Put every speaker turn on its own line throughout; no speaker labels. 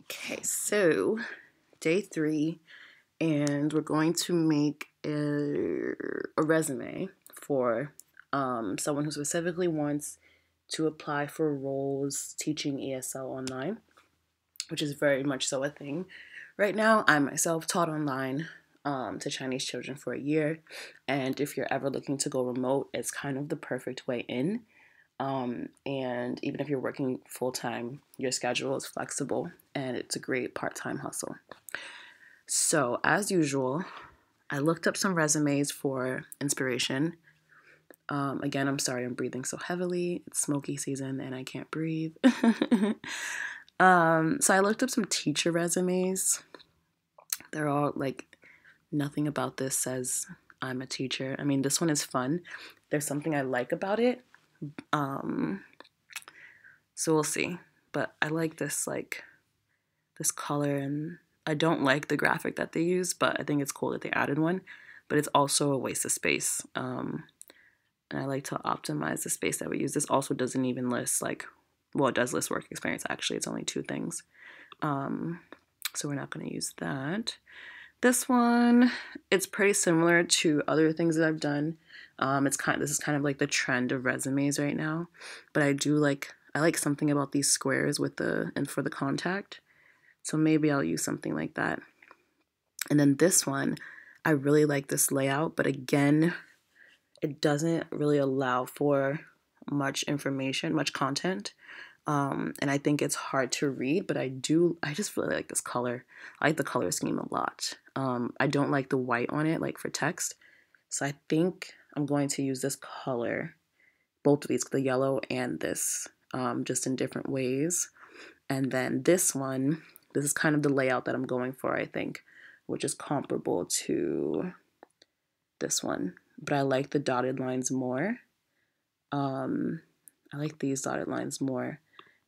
Okay, so day 3, and we're going to make a resume for someone who specifically wants to apply for roles teaching ESL online, which is very much so a thing. Right now, I myself taught online to Chinese children for a year, and if you're ever looking to go remote, it's kind of the perfect way in. And even if you're working full-time, your schedule is flexible and it's a great part-time hustle. So as usual, I looked up some resumes for inspiration. Again, I'm sorry I'm breathing so heavily. It's smoky season and I can't breathe. So I looked up some teacher resumes. They're all like, nothing about this says I'm a teacher. I mean, this one is fun. There's something I like about it. So we'll see. But I like this color, and I don't like the graphic that they use, but I think it's cool that they added one. But it's also a waste of space. And I like to optimize the space that we use. This also doesn't even list it does list work experience. Actually, it's only 2 things. So we're not going to use that. This one, it's pretty similar to other things that I've done. This is kind of like the trend of resumes right now, but I like something about these squares for the contact. So maybe I'll use something like that. And then this one, I really like this layout, but again, it doesn't really allow for much information, much content. And I think it's hard to read, but I just really like this color. I like the color scheme a lot. I don't like the white on it, like for text. So I think I'm going to use this color, both of these, the yellow and this, just in different ways. And then this one, this is kind of the layout that I'm going for, I think, which is comparable to this one. But I like the dotted lines more. I like these dotted lines more.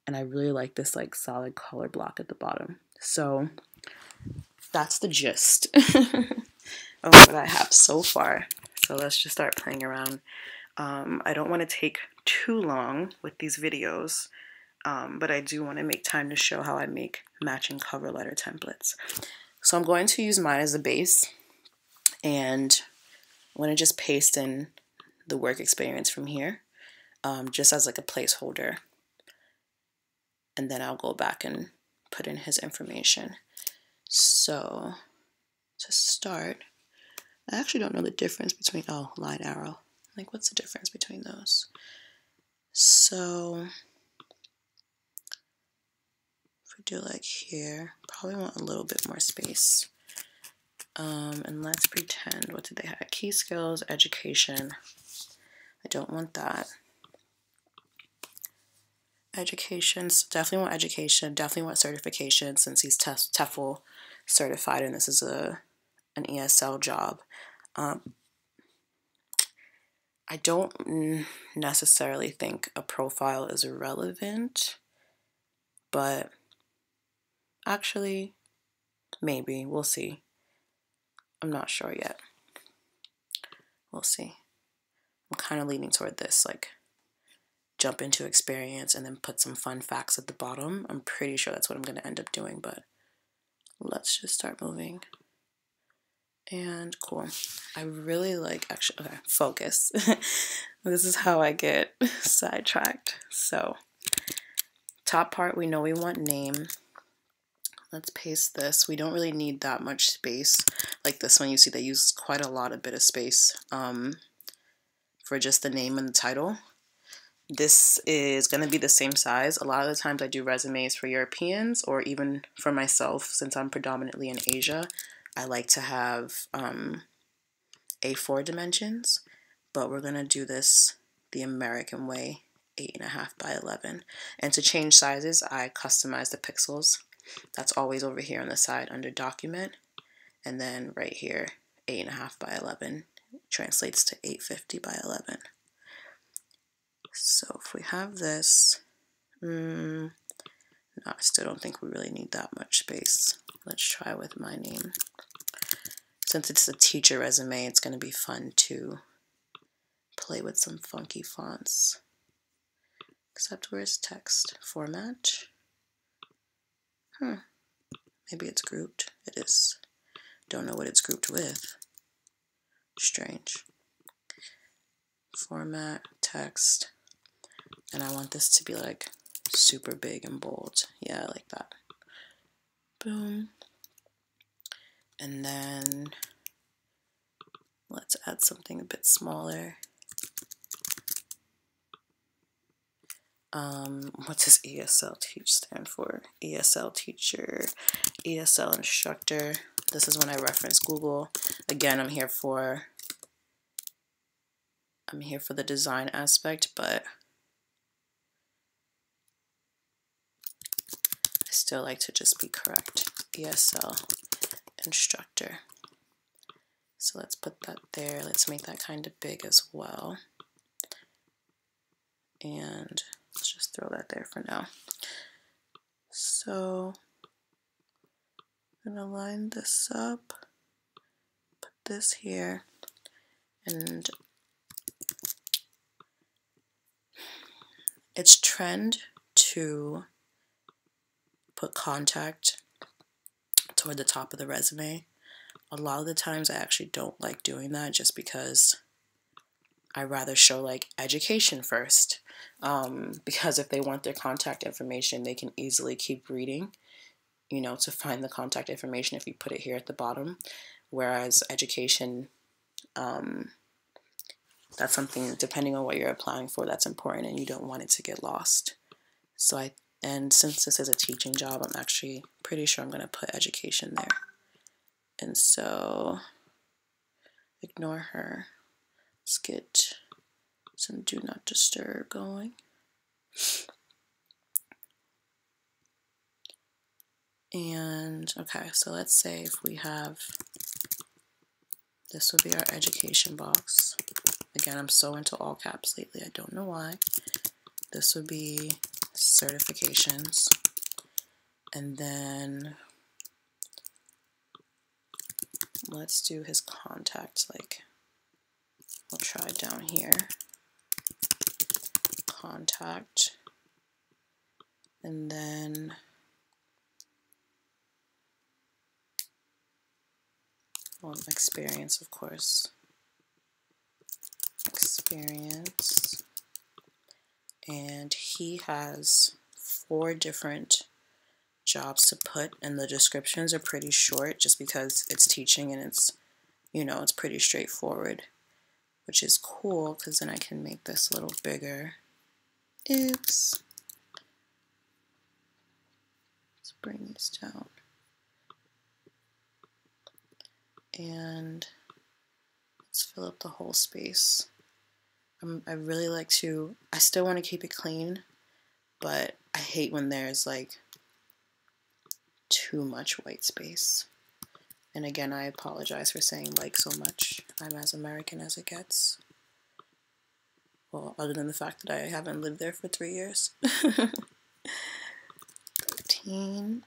And I really like this solid color block at the bottom. So that's the gist of what I have so far. So let's just start playing around. I don't want to take too long with these videos, but I do want to make time to show how I make matching cover letter templates. So I'm going to use mine as a base, and I'm going to just paste in the work experience from here, just as like a placeholder. And then I'll go back and put in his information. So to start, I actually don't know the difference between, line arrow. Like, what's the difference between those? So if we do like here, probably want a little bit more space. And let's pretend, what did they have? Key skills, education. I don't want that. Education, definitely want education, definitely want certification since he's TEFL certified and this is an ESL job. I don't necessarily think a profile is relevant, but actually, maybe. We'll see. I'm not sure yet. We'll see. I'm kind of leaning toward this, jump into experience and then put some fun facts at the bottom. I'm pretty sure that's what I'm going to end up doing, but let's just start moving. And cool. I really like, okay, focus. This is how I get sidetracked. So, top part, we know we want name. Let's paste this. We don't really need that much space. Like this one, you see they use quite a bit of space for just the name and the title. This is going to be the same size. A lot of the times I do resumes for Europeans or even for myself, since I'm predominantly in Asia. I like to have A4 dimensions, but we're going to do this the American way, 8.5 by 11. And to change sizes, I customize the pixels. That's always over here on the side under document. And then right here, 8.5 by 11 translates to 850 by 11. So if we have this, no, I still don't think we really need that much space. Let's try with my name. Since it's a teacher resume, it's going to be fun to play with some funky fonts. Except where's text? Format? Maybe it's grouped. It is. Don't know what it's grouped with. Strange. Format, text, and I want this to be like super big and bold. Yeah, I like that. Boom. And then let's add something a bit smaller. What does ESL teach stand for? ESL teacher, ESL instructor. This is when I reference Google. Again, I'm here for the design aspect, but I still like to just be correct. ESL instructor. So let's put that there. Let's make that kind of big as well. And let's just throw that there for now. So I'm gonna line this up, put this here, and it's trend to put contact toward the top of the resume. A lot of the times I actually don't like doing that just because I rather show like education first. Because if they want their contact information, they can easily keep reading, you know, to find the contact information if you put it here at the bottom. Whereas education, that's something, depending on what you're applying for, that's important and you don't want it to get lost. And since this is a teaching job, I'm actually pretty sure I'm going to put education there. And so, ignore her. Let's get some do not disturb going. And, okay, so let's say if we have, this would be our education box. Again, I'm so into all caps lately, I don't know why. This would be certifications. And then let's do his contact, like, we'll try down here. Contact. And then experience, of course. Experience. And he has 4 different jobs to put, and the descriptions are pretty short just because it's teaching and it's, you know, it's pretty straightforward, which is cool because then I can make this a little bigger. Oops. Let's bring these down. And let's fill up the whole space. I really like to, I still want to keep it clean, but I hate when there's like too much white space. And again, I apologize for saying like so much. I'm as American as it gets. Well, other than the fact that I haven't lived there for 3 years. 13.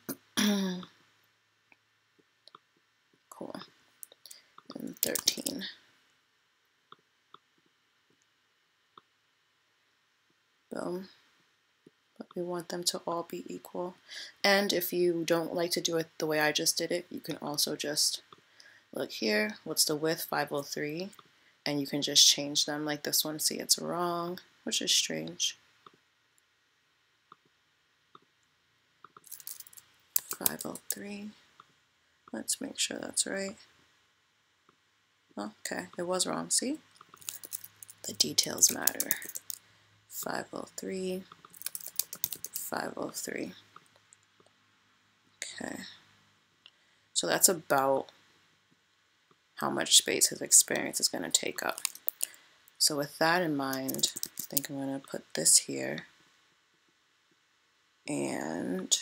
Cool. And 13. Boom. But we want them to all be equal. And if you don't like to do it the way I just did it, you can also just look here. What's the width? 503. And you can just change them like this one. See, it's wrong, which is strange. 503. Let's make sure that's right. Okay, it was wrong. See? The details matter. 503. 503. Okay. So that's about how much space his experience is going to take up. So with that in mind, I think I'm going to put this here and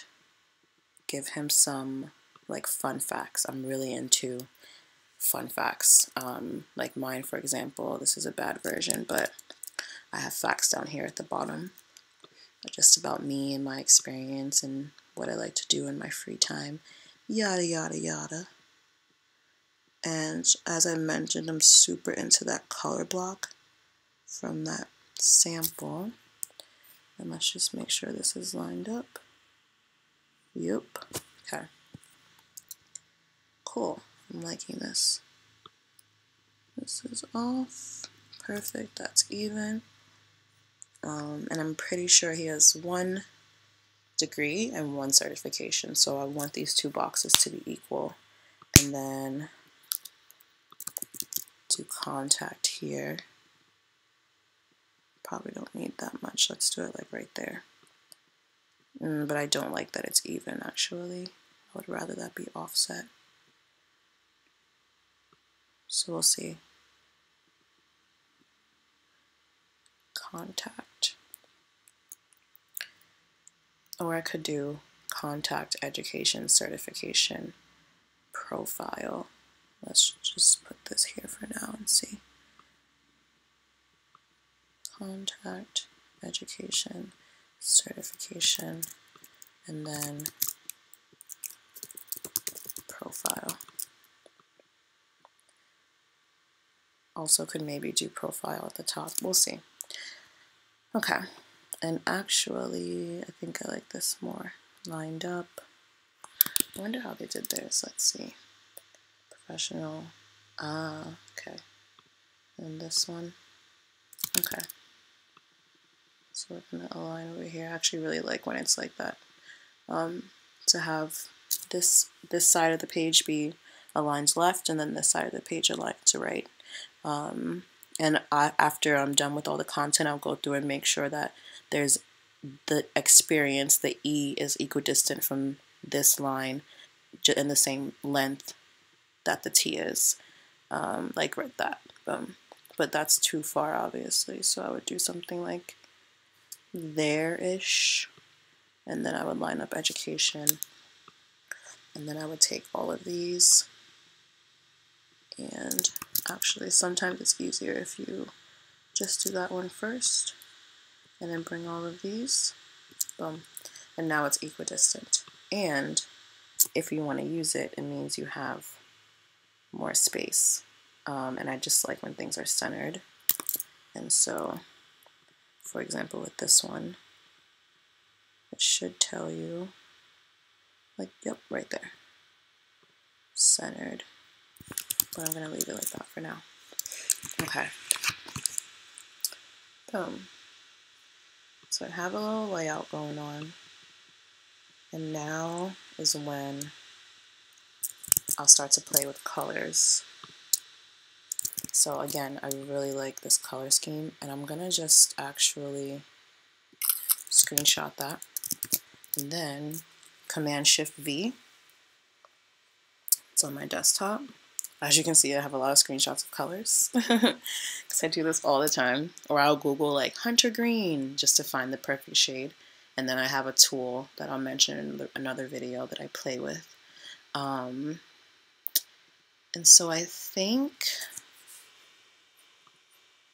give him some like fun facts. I'm really into fun facts. Like mine, for example, this is a bad version, but I have facts down here at the bottom, just about me and my experience and what I like to do in my free time, yada yada yada. And as I mentioned, I'm super into that color block from that sample. And let's just make sure this is lined up. Yep. Okay. Cool. I'm liking this. This is off. Perfect. That's even. And I'm pretty sure he has 1 degree and 1 certification. So I want these 2 boxes to be equal. And then do contact here. Probably don't need that much. Let's do it like right there. But I don't like that it's even actually. I would rather that be offset. So we'll see. Contact. Or I could do contact education certification profile. Let's just put this here for now and see. Contact education certification and then profile. Also could maybe do profile at the top. We'll see. Okay. And actually, I think I like this more lined up. I wonder how they did theirs. Let's see. Professional. Ah, okay. And this one. Okay. So we're going to align over here. I actually really like when it's like that. To have this side of the page be aligned left and then this side of the page aligned to right. And after I'm done with all the content, I'll go through and make sure that there's the experience, the E is equidistant from this line in the same length that the T is, like right that. But that's too far, obviously, so I would do something like there-ish, and then I would line up education, and then I would take all of these, and actually sometimes it's easier if you just do that one first, and then bring all of these, boom, and now it's equidistant. And if you want to use it, it means you have more space. And I just like when things are centered. And so, for example, with this one, it should tell you, like, yep, right there, centered. But I'm going to leave it like that for now. Okay. Boom. So I have a little layout going on. And now is when I'll start to play with colors. So again, I really like this color scheme, and I'm gonna just actually screenshot that, and then Command-Shift-V. It's on my desktop. As you can see, I have a lot of screenshots of colors, because I do this all the time. Or I'll Google like hunter green just to find the perfect shade, and then I have a tool that I'll mention in another video that I play with. And so I think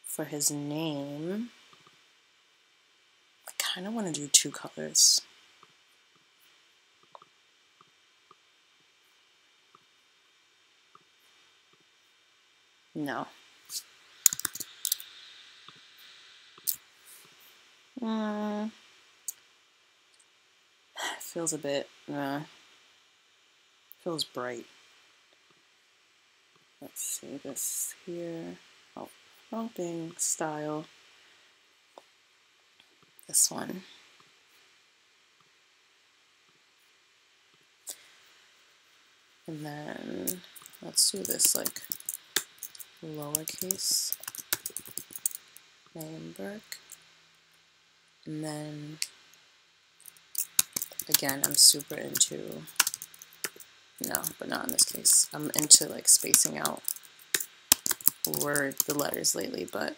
for his name, I kind of want to do 2 colors. No. Feels a bit, feels bright. Let's see this here. Oh, wrong thing, style. This one. And then let's do this like lowercase name Burke. And then again, I'm super into, no, but not in this case. I'm into like spacing out the letters lately, but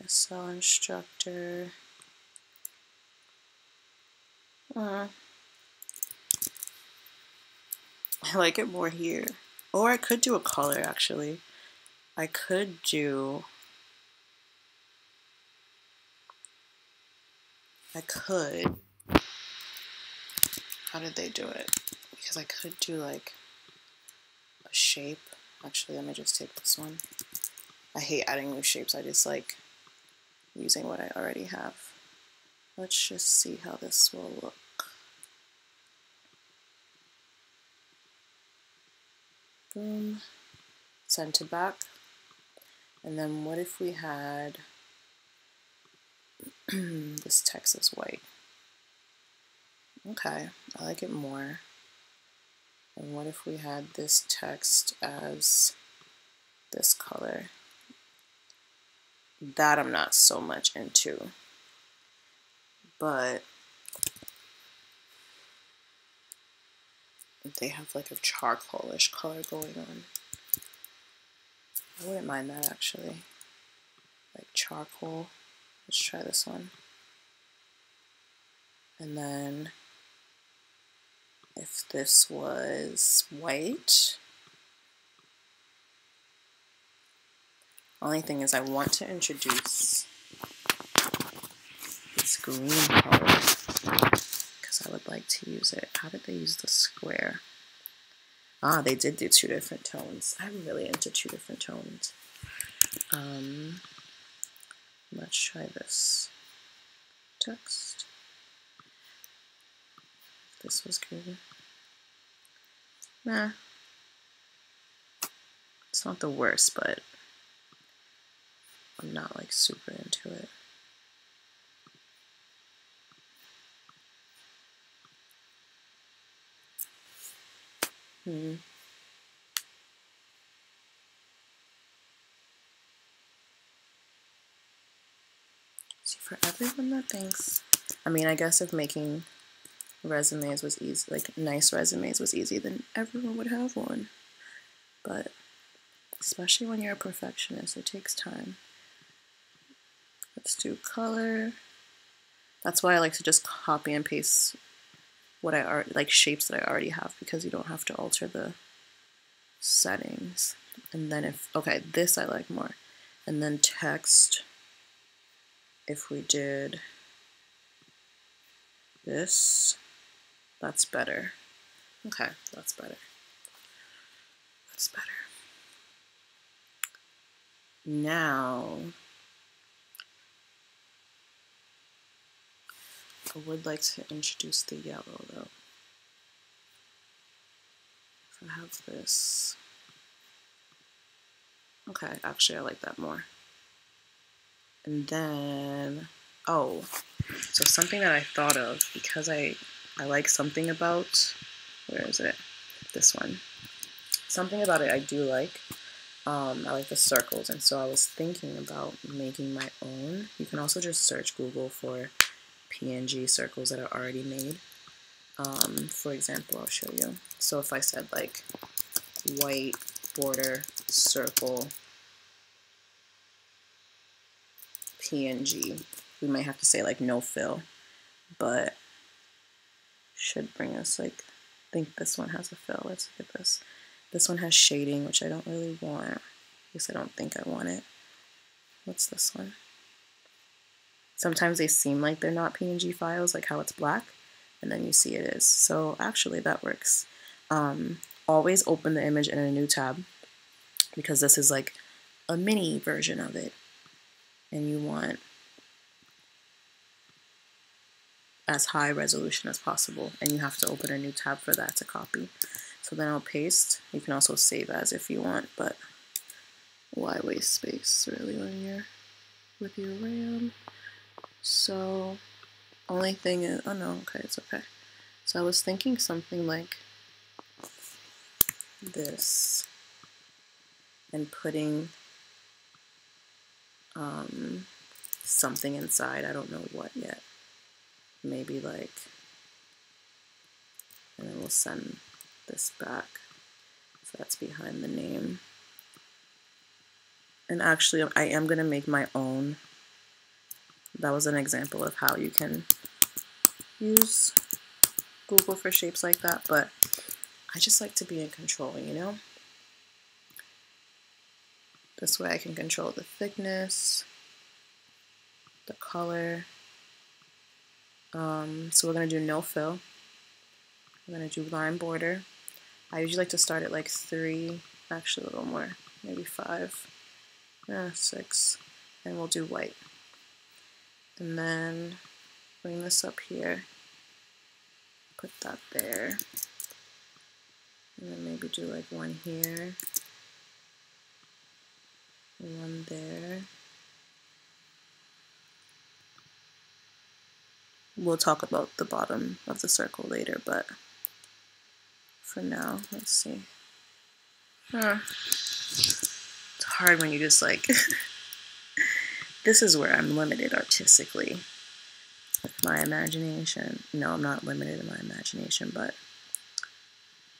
ESL instructor. I like it more here. Or I could do a color, actually. I could do... How did they do it? Because I could do, like, a shape. Actually, let me just take this one. I hate adding new shapes. I just like using what I already have. Let's just see how this will look. Boom. Send to back. And then what if we had this text is white? Okay, I like it more. And what if we had this text as this color? That I'm not so much into. But they have like a charcoalish color going on. I wouldn't mind that actually. Like charcoal. Let's try this one. And then if this was white, only thing is I want to introduce this green color because I would like to use it. How did they use the square? Ah, they did do 2 different tones. I'm really into 2 different tones. Let's try this text. This was green. Nah. It's not the worst, but I'm not like super into it. See, for everyone that thinks, I mean, I guess if making resumes was easy, like nice resumes was easy, then everyone would have one. But especially when you're a perfectionist, it takes time. Let's do color. That's why I like to just copy and paste what I already, like shapes that I already have, because you don't have to alter the settings. And then if, okay, this I like more. And then text, if we did this, that's better. Okay, that's better. That's better. Now, I would like to introduce the yellow though. If I have this. Okay, actually I like that more. And then, oh, so something that I thought of, because I like something about, where is it? This one. Something about it I do like. I like the circles, and so I was thinking about making my own. You can also just search Google for PNG circles that are already made. For example, I'll show you. So if I said like white border circle PNG, we might have to say like no fill, but should bring us like, I think this one has a fill. Let's look at this. This one has shading, which I don't really want. At least I don't think I want it. What's this one? Sometimes they seem like they're not PNG files, like how it's black, and then you see it is. So actually that works. Always open the image in a new tab, because this is like a mini version of it, and you want as high resolution as possible, and you have to open a new tab for that to copy. So then I'll paste. You can also save as if you want, but why waste space really when you're with your RAM? So only thing is, oh no, okay, it's okay. So I was thinking something like this, and putting something inside. I don't know what yet. Maybe like, and then we'll send this back. So that's behind the name. And actually, I am going to make my own. That was an example of how you can use Google for shapes like that, but I just like to be in control, you know? This way I can control the thickness, the color. So we're going to do no fill. We're going to do line border. I usually like to start at like 3, actually a little more, maybe 5, 6, and we'll do white. And then bring this up here, put that there, And then maybe do like one here, one there. We'll talk about the bottom of the circle later, but for now, let's see. It's hard when you just like, this is where I'm limited artistically with my imagination. No, I'm not limited in my imagination, but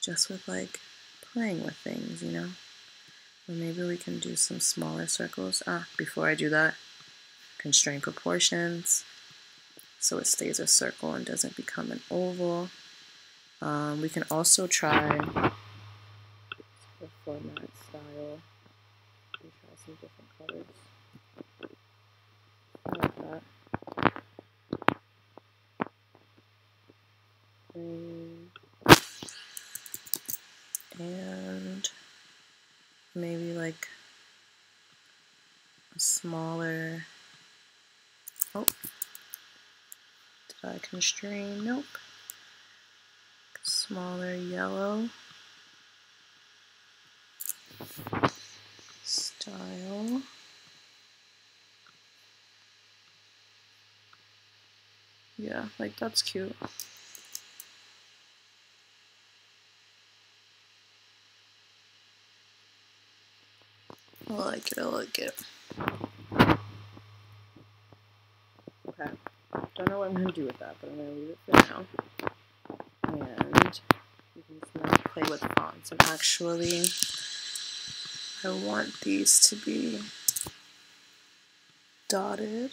just with like playing with things, you know? Or maybe we can do some smaller circles. Before I do that, constrain proportions so it stays a circle and doesn't become an oval. We can also try the format style and try some different colors. I like that. And maybe like a smaller, oh, did I constrain? Nope. Smaller yellow style. Yeah, like that's cute. I like it, I like it. Okay, don't know what I'm gonna do with that, but I'm gonna leave it for now. And you can just now play with fonts. And actually, I want these to be dotted.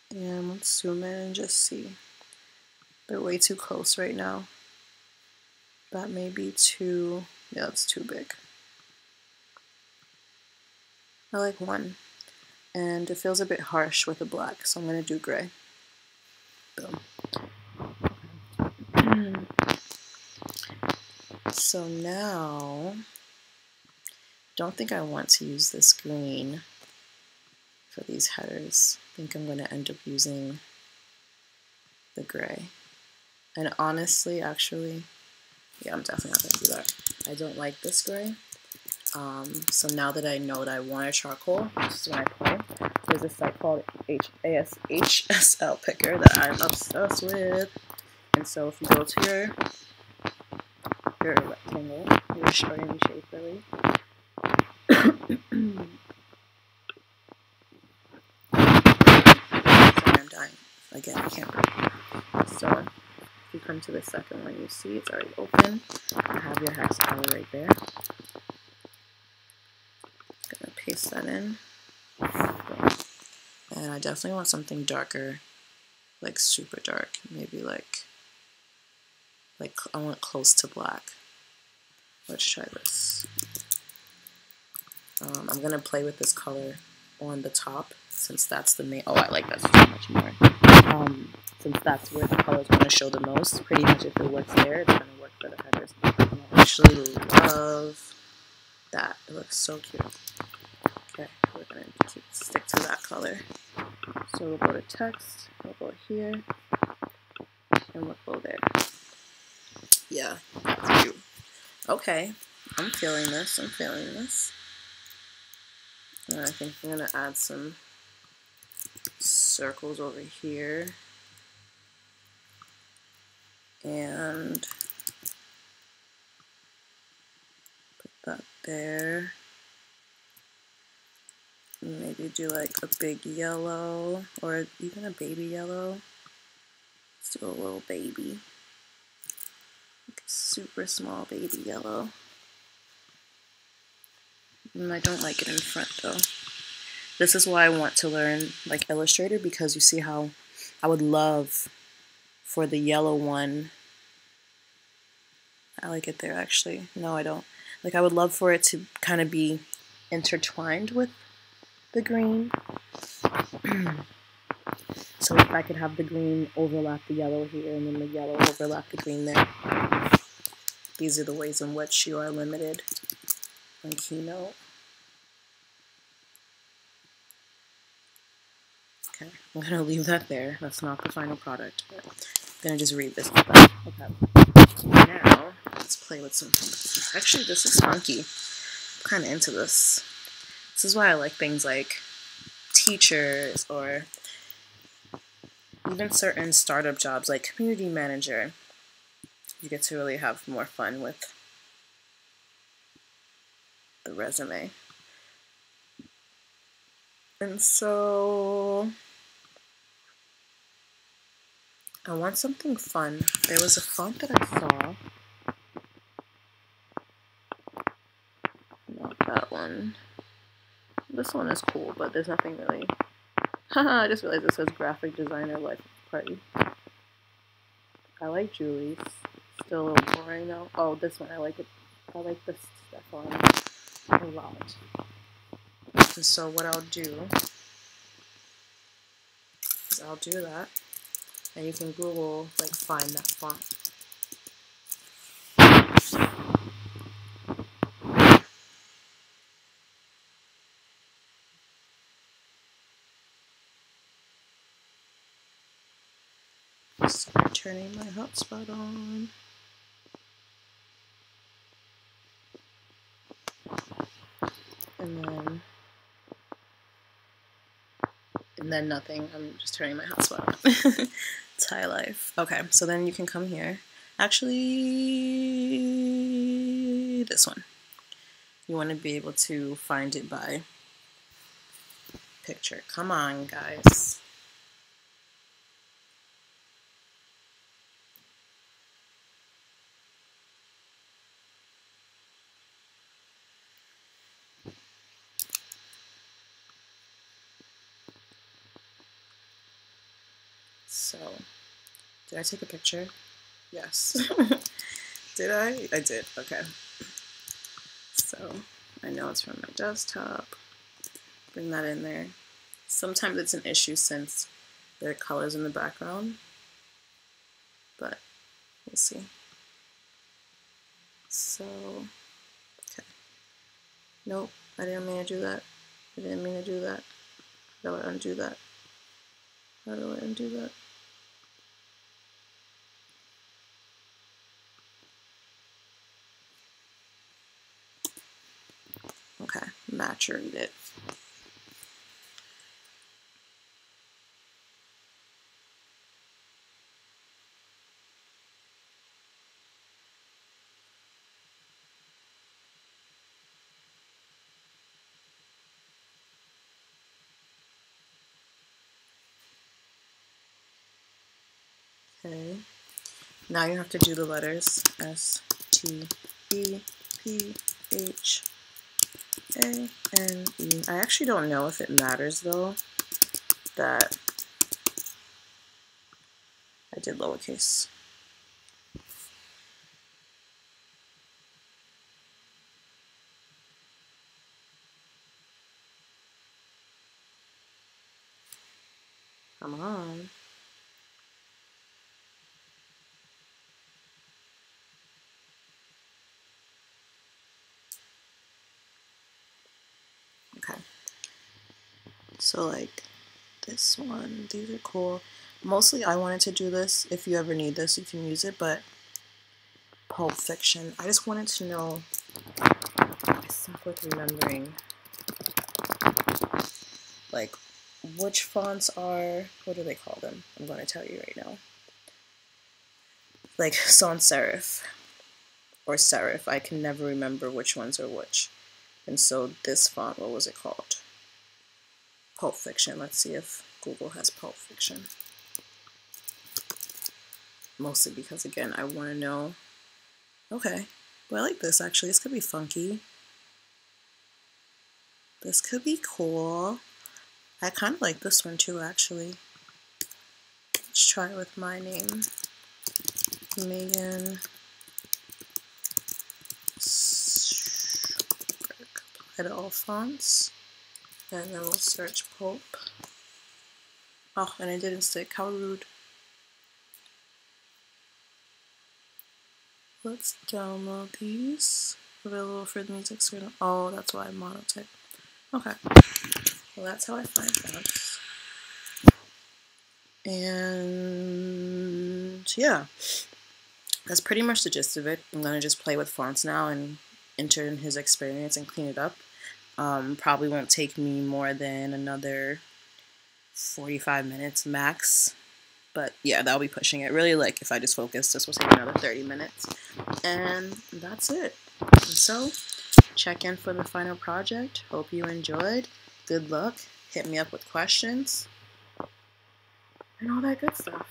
And let's zoom in and just see. They're way too close right now. That may be too, yeah, it's too big. I like one. And it feels a bit harsh with the black, so I'm gonna do gray. Boom. So now, don't think I want to use this green for these headers. I think I'm gonna end up using the gray. And honestly, actually, yeah, I'm definitely not gonna do that. I don't like this gray. So now that I know that I want a charcoal, this is when I play. There's a site called HSL Picker that I'm obsessed with. And so if you go to your rectangle, your any shape really. Sorry, I'm dying. Again, I can't breathe. So if you come to the second one, you see it's already open. You have your hex color right there. Gonna paste that in. And I definitely want something darker, like super dark. Maybe like I want close to black. Let's try this. I'm gonna play with this color on the top since that's the main. Oh, I like that so much more. Since that's where the color is gonna show the most. Pretty much, if it works there, it's gonna work for the headers. And I actually love that. It looks so cute. Okay, we're gonna stick to that color. So we'll go to text. We'll go here, and we'll go there. Yeah, that's cute. Okay, I'm feeling this. I'm feeling this. And I think I'm gonna add some circles over here. And put that there. Maybe do like a big yellow or even a baby yellow. Let's do a little baby. Like a super small baby yellow. And I don't like it in front though. This is why I want to learn like Illustrator, because you see how I would love for the yellow one. I like it there actually. No, I don't. Like I would love for it to kind of be intertwined with the green. So if I could have the green overlap the yellow here and then the yellow overlap the green there. These are the ways in which you are limited on Keynote. Okay, I'm gonna leave that there. That's not the final product, but I'm gonna just read this. Okay. Now, let's play with some. Actually, this is funky. I'm kind of into this. This is why I like things like teachers or even certain startup jobs like community manager. You get to really have more fun with the resume. And so I want something fun. There was a font that I saw. Not that one. This one is cool, but there's nothing really. Haha, I just realized it says graphic designer life party. I like Julie's. Still a little boring though. Oh, this one. I like it. I like this stuff on a lot. And so what I'll do is I'll do that. And you can Google, like, find that font. Start turning my hotspot on. And then nothing. I'm just turning my hotspot on. It's high life. Okay, so then you can come here. Actually, this one. You want to be able to find it by picture. Come on, guys. So, did I take a picture? Yes. Did I? I did. Okay. So, I know it's from my desktop. Bring that in there. Sometimes it's an issue since there are colors in the background, but we'll see. So, okay. Nope, I didn't mean to do that. I didn't mean to do that. How do I undo that? How do I undo that? Okay, matured it. Okay, now you have to do the letters S, T, E, P, H, A, N, E. I actually don't know if it matters though that I did lowercase. Come on. Okay. So like this one, these are cool. Mostly I wanted to do this. If you ever need this, you can use it, but Pulp Fiction. I just wanted to know, I suck with remembering, like, which fonts are, what do they call them? I'm going to tell you right now. Like sans serif or serif. I can never remember which ones are which. And so this font, what was it called? Pulp Fiction. Let's see if Google has Pulp Fiction. Mostly because, again, I want to know. Okay. Well, I like this, actually. This could be funky. This could be cool. I kind of like this one, too, actually. Let's try it with my name. Megan. Apply to all fonts. And then we'll search Pulp. Oh, and it didn't stick. How rude. Let's download these. Available for the music screen. Oh, that's why I monotype. Okay. Well, that's how I find fonts. And yeah. that's pretty much the gist of it. I'm going to just play with fonts now and enter in his experience and clean it up. Probably won't take me more than another 45 minutes max. But yeah, that'll be pushing it. Really, like, if I just focus, this will take another 30 minutes. And that's it. So, check in for the final project. Hope you enjoyed. Good luck. Hit me up with questions. And all that good stuff.